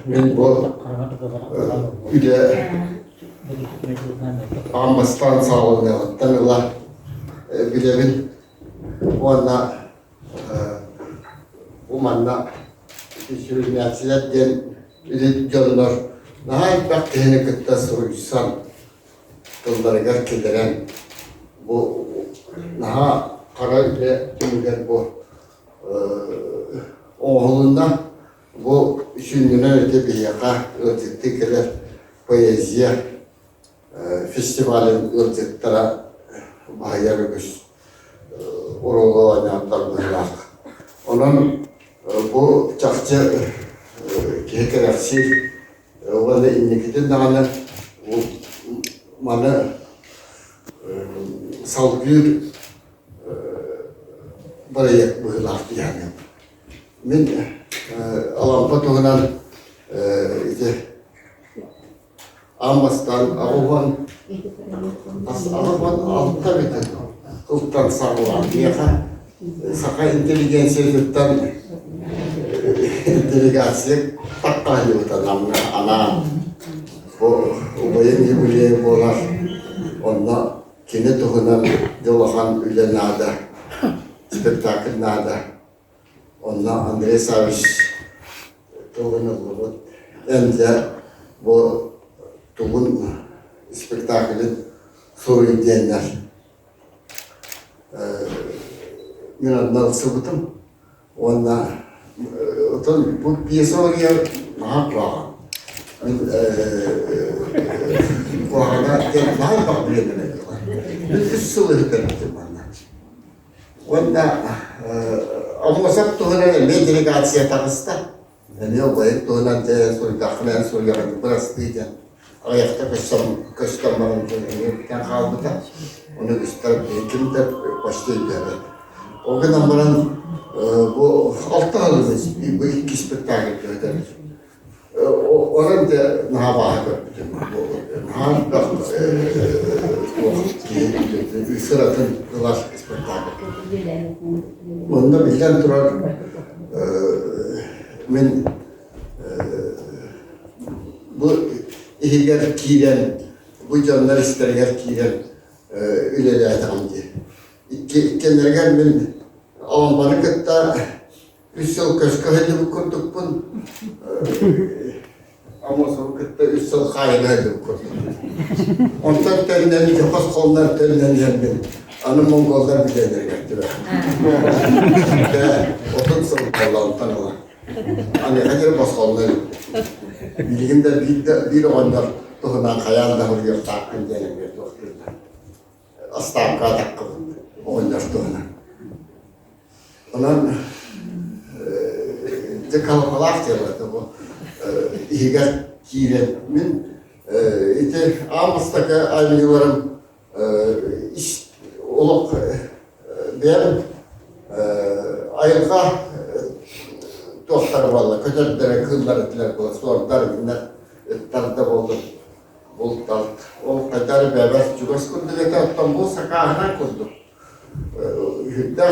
Men bu üde Amastan sağlığına tanılar bilemin ona umanna sürüyatçılar üde canlar daha baktığını kıtta soruyorsan bunları gerçekten bu daha para ile tümüler bu oğlundan bu düşündüğüne öte bir yaka ölçüttükler poeziya festivalin ölçüttere bahayarıgız orolu oynatlardılar. Onun bu çakçı kekereksi valla indikiden dağına bana salgır buraya bıhılardı yani. Ben alampa toğunan Amas'tan Ağuban altta biten kıltan sağlar diye saka inteligensiyalıktan delegasyon takkahli utanam ana bu ubayın gibi bolar onunla kine toğunan yolahan üle nada spektakl nada onunla Andrei Saviç toğunulur önce bu toğun spektaklin soru diyenler ben adına sıvıdım onunla bu piyasa oraya nahat var bu arada nahat bak bile demekler bir sılığı demektir bana onunla Amosak toğunan elme delegasya takısta yani o bayık toğunan soru kakılayan soru yaratı burası diyeceğim ayakta göstermanın bir kaldı da onu gösterip kim de başlayıp yani. O gün amaran bu altta alırız, bu iki spektakl öderiz. Onun da naha baha gördüm. Naha bak, bu sıratın kılar spektakl. Onda bizden durar, ben bu İhiger kiren, bu canlar isterler kiren ülelerde amca. İkkenlerden ben Alambanı kıtta 3 yıl köşkahıydı bu kurduk bun. Ama sonra kıtta 3 yıl kayınaydı bu kurduk. Ondan tönlen, yokos kollar tönlen yendim. Anı Mongollar bilenler gettiler. Ve 30 yıl kollarını tanılar. Hani hayır baskolları. Bilgimde bir onlar tohunan kayanda vuruyor takım denemiyor doktorlar. Astavka takım onlar tohunan. Onun kalabalık diyorlardı bu. İhiger kiremin ite Amas'taki ayrılarım iş olup benim ayılka dostları valla kötülere kızlar ettiler bu sordular günler tarda oldu bultal o kadar beraber çugas kurdu ve tam bu sakahına kurdu hüdda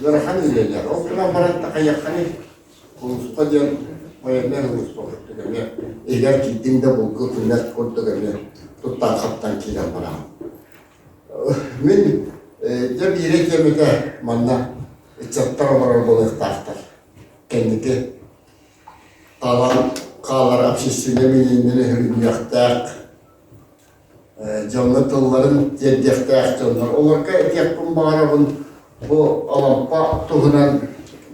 zarahan ilerler o kadar barat takayakani konuşma diyen mayerler konuşma kurdu gemi eğer gittiğimde bu günler kurdu gemi tuttan kaptan kiler bana ben de bir yere gemide manna çattar var balık tartar kendisi kalan apşişine bilindiğini hürüm yaktak canlı tılların yaktak canlar olarka yakın bağırabın bu alampa tuğunan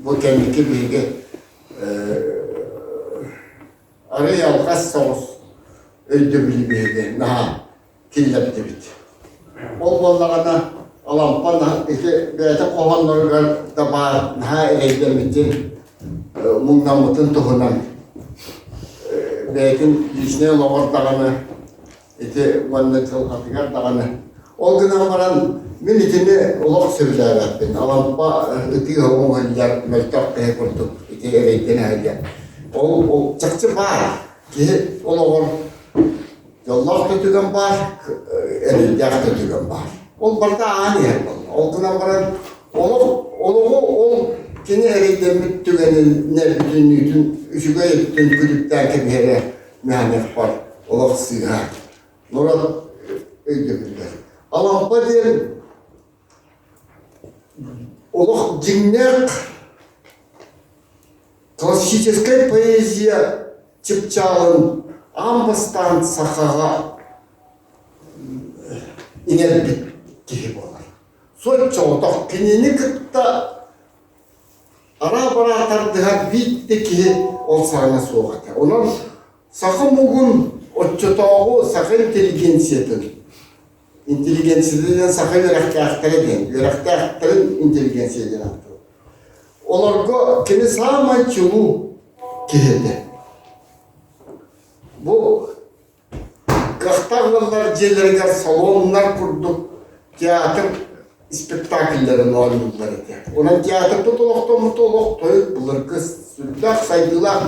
bu kendisi bilgi araya alkas savuz öldü bilgi naha killepti bit ol vallağına alampa işte beyte kovanları da bağır naha eğitimizin Mungamutun tuhunan belki dişine loğur dağını eti vannet yolkatigar dağını o gün amaran minitini olak sürüler ettin alampa eti hoğun halyar meltak tehe kurduk eti ereйтini halyar o çakçı var ki o loğur yollak tutugan var ereйтyak tutugan var o barda ani her o gün amaran oluğu kini hereyden müttügenin ne bütünlüğün üçüge yettin külükten ki bir here mühennet var. Olak sığha. Nurad öldürürler. Alampa diyelim. Olak cinnek классическая поэзия Чепчалын амбастан сахаға инер бит кеге болар. Сол çoğudak kinini kıtta ara baratardыға bitті ке ол сағына соғаты. Onun сақы мұғын отчотауы сақы интеллигенцияден сақы өрәқтәқтірін интеллигенцияден атты. Olarga kimi sağma çulu kehede. Bu kahtağlar celerger salonlar kurduk. Tiyatr spektakillerin oyunları diye. Onun tiyatr tutulukta mutuluk toyuk bulur kız. Süldak saydılar.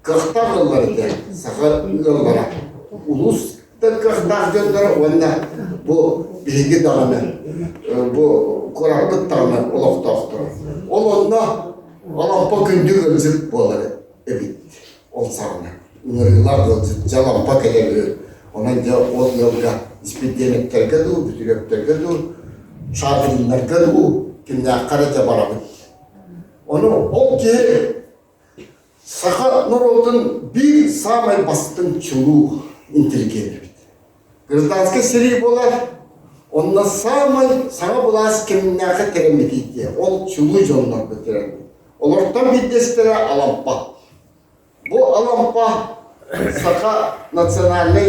Kahtağlar diye. Sakar yollara. Ulus da kahtağ gönderi onda bu bilgi dağını. Bu Kuraklık tağına olaktaktır. Olanda alampa gündü ölçüp bolar ebit. Ol sağına. Ünürüler ölçüp calampa kelebilir. Onun da ol yolga ispidyeneklerge dur, bütülöklerge dur, şahirinlerge dur, kimde karaca barabit. Onu ol ki Saha Nurod'un bir sağmay bastın çuluğu intelligent. Gırdanska seri bolar. Onunla sana bulas kimnaka teremedi diye. Ol çulu jonlar bitirendi. Olortan bir destere alampa. Bu alampa Saha nasyonalny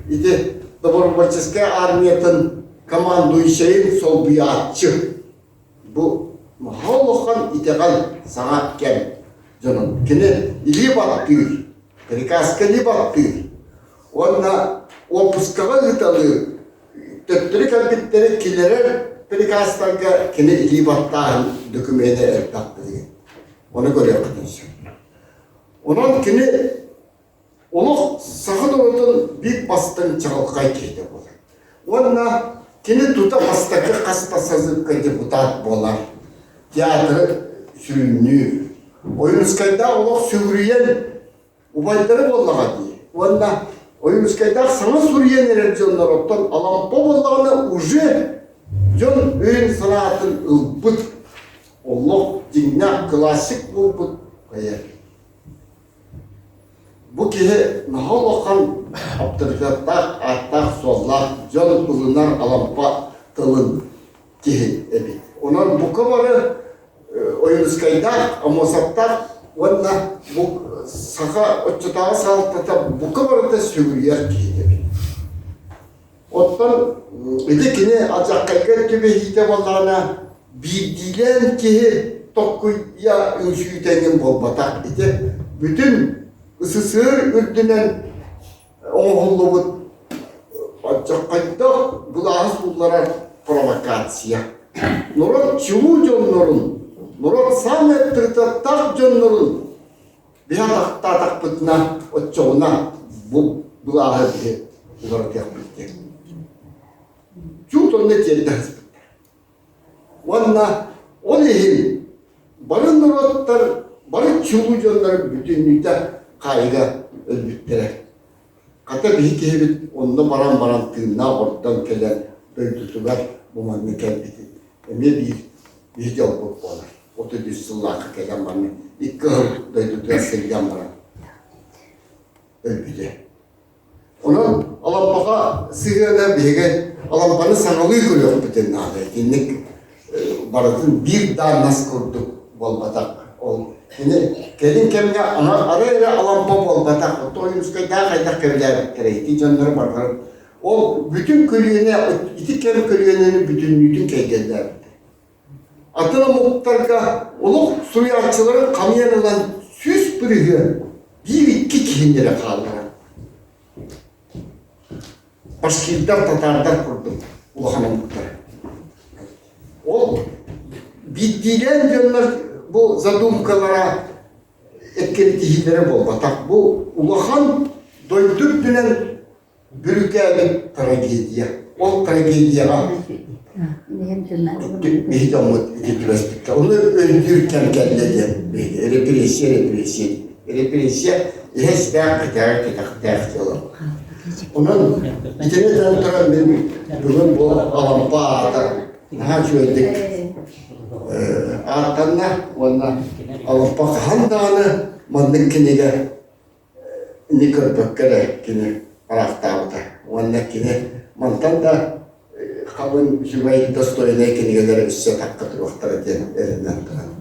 idi Добровольческая армиятın komanduyşeyin solbiyatçı. Bu mahalokan itegal sana kem canım. Kine ili baktır. Prikaska li baktır. Ona o puskaga gıtalı töttürük elbitleri kilerer prikastanga kine ili baktağın dökümene ertaktı diye. Onu göre yapıyorsun. Onun kine oluk sahın oldun bir bastın çalkay keyde bolar. Ona kine tuta bastakı kastasazı deputat bolar. Tiyatro sürünü. Oyunuzkayda oluk sürüyen ubayları bollağa diye. Ona oyunuzkayda sana sürüyen eredyonlar ottan alampa bollağına uje jon ön sanatın ılbıt. Oluk dinnak klasik bulbut kayar. Bu kihe nahal okan abdırgatlar, artak, sollar, jon ılınar alampa tılın kihe ebi. Onun bu kabarı oyunuzkayda amosattar, onda bu saha ötçütağı saltata bu kabarı da sürüyer kihe ebi. Ottan edekini acakkayga tübe hite ballağına bildilen kihe tokkuya ünşüytenin bolbatak ide. Bütün ısısır ürdünen oğullubut acakkayda bulağız bunlara provokasiya. Nurot çuvu jonnorun, nurot samet tırtattak jonnorun bihadak tatak pıtına otçoğuna bu bulağız diye olarak yapıttı. Çuğuton ne tiyeli dağız pıttı. Vanna o lehim barın nurotlar, barın çuvu jonları bütünlükte kayga ölbüttere. Kata bir kehbit onda baran tığına ortadan gelen böldütüler bu memleket biti. Eme bir jalbuk olar. Otobüs sılakı gelen bana. İlk hıl böldütüler selgen bana. Ölbüde. Onun alampaka sığına bege alampanı sanalıyı görüyor bütün nade. Dinlik baratın bir daha nasıl kurduk bolbatak ol. Şimdi gelin kemine ara alampa bolbatak o oyunuzkayda kayda kevler tereydi canları barbar. O bütün kölüğüne, iti kem kölüğünün bütünlüğünü keygellerdi. Atına muhtarga oluk suriyatçıların kamyanılan süs bürüğü bir iki kihindere kaldılar. Başkirler Tatarlar kurdum Uluhan'a muhtarı. O bittiğinden diyorlar bu zadumkalara etkili tihillere bolbatak. Bu Uluhan doyduk dünen Bürük'e tragediya. O tragediya Bir de umut edilmezdik. Onu öldürürken kendine represiya hiç dert yolu. Onun bir tane duran benim bugün bu alampa ağda daha çöldük. Ağdanla ona alampa handağını mandık kinege ne kırpıkkere kini araftağıda. Ona kini mantan da kabın jüvayı dostoyuna kinigelere üstse takkadır vaxtara diyen elinden duran.